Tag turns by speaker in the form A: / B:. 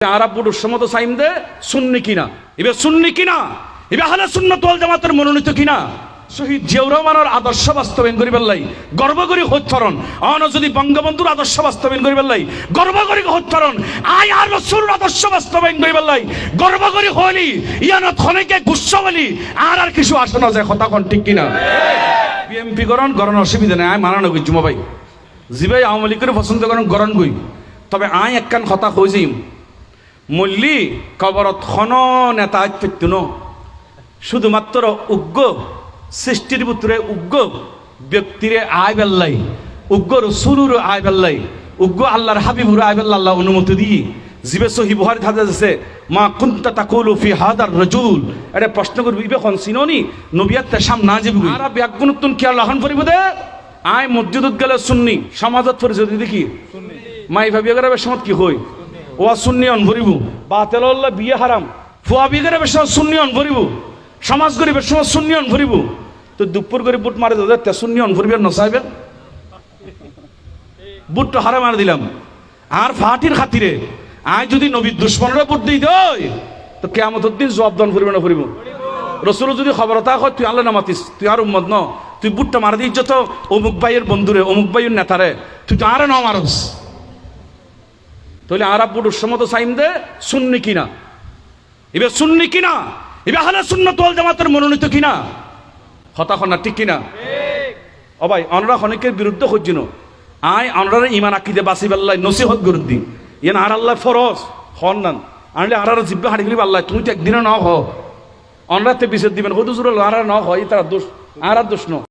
A: আরব পুরুষ সমত সাইম দে সুন্নি কিনা এবার সুন্নি কিনা এবার আহলে সুন্নাত ওয়াল জামাতের মনোনীত কিনা শহীদ জিয়াউর রহমানের আদর্শ বাস্তবায়ন করি পেলাই গর্ব করি হত্যরণ অন যদি বঙ্গবন্ধুর আদর্শ বাস্তবায়ন করি পেলাই গর্ব করি হত্যরণ আই আর রাসূলুর আদর্শ বাস্তবায়ন করি পেলাই গর্ব করি হলি ইয়ানত খনেকে গুচ্ছ বলি আর কিছু আসে না যায় কথা কোন ঠিক কিনা বিএমপি গরণ অসুবিধা নেই আই মানানো গই জুমা ভাই জি ভাই আওয়ামী লীগের পছন্দ করেন গরণ গই তবে আই একখান কথা কইছি মল্লি কবরত খন নেতা পেত ন শুধুমাত্র উগ্র সৃষ্টির পুত্রে উগ্র ব্যক্তিরে আয় বেল্লাই উগ্র রসুলুর আয় বেল্লাই উগ্র আল্লাহর হাবিবুর আয় বেল্লা আল্লাহ অনুমতি দিয়ে জিবে সহি বুহারি থাকা যাচ্ছে মা কুনতা তাকুলু ফি হাদার রাজুল এটা প্রশ্ন করবি ইবে কোন সিনোনি নবিয়াতে সামনা যাবি আর ব্যাগুনতুন কি আল্লাহন পরিব দে আয় মসজিদত গেলে সুন্নি সমাজত পরে যদি দেখি সুন্নি মাই ভাবিয়া গরে বেসমত কি হই ও সুন্নি অন ভরিব বাতেল আল্লাহ বিয়ে হারাম ফুয়া বিগরে বেসমত সুন্নি অন ভরিব সমাজ গরিবের সময় সুন্নি অন ভরিব তো দুপুর করে বুট মারে দাদা সুন্নি অন ভরিবেন নসাইবে বুটটা হারা মার দিলাম আর ফাটির খাতিরে আয় যদি নবীর দুশ্মনরা বুট দিই দই তো কিয়ামতের দিন জবাব দান করিবে না করিব রসুল যদি খবর তা হয় তুই আল্লাহ নামাতিস তুই আর উম্মত ন তুই বুটটা মারা দিস যত অমুক ভাইয়ের বন্ধুরে অমুক ভাইয়ের নেতারে তুই তো আর ন মারস তাহলে আরব পুরুষ সমত সাইম দে সুন্নি কিনা এবার সুন্নি কিনা এবার আহলে সুন্নাত ওয়াল জামাতের মনোনীত কিনা কথা না ঠিক কিনা ও ভাই অনরা অনেকের বিরুদ্ধে হচ্ছিল আয় অনরা ইমান আকিদে বাসি বেল্লাই নসিহত গুরুদ দি ইয়ান আর আল্লাহ ফরজ হন নান আনলে আর জিব্বা হাঁটি গেলি আল্লাহ তুমি তো একদিনে ন হ অনরাতে বিশেষ দিবেন হদুজুর আর ন হয় তারা দোষ আর দোষ ন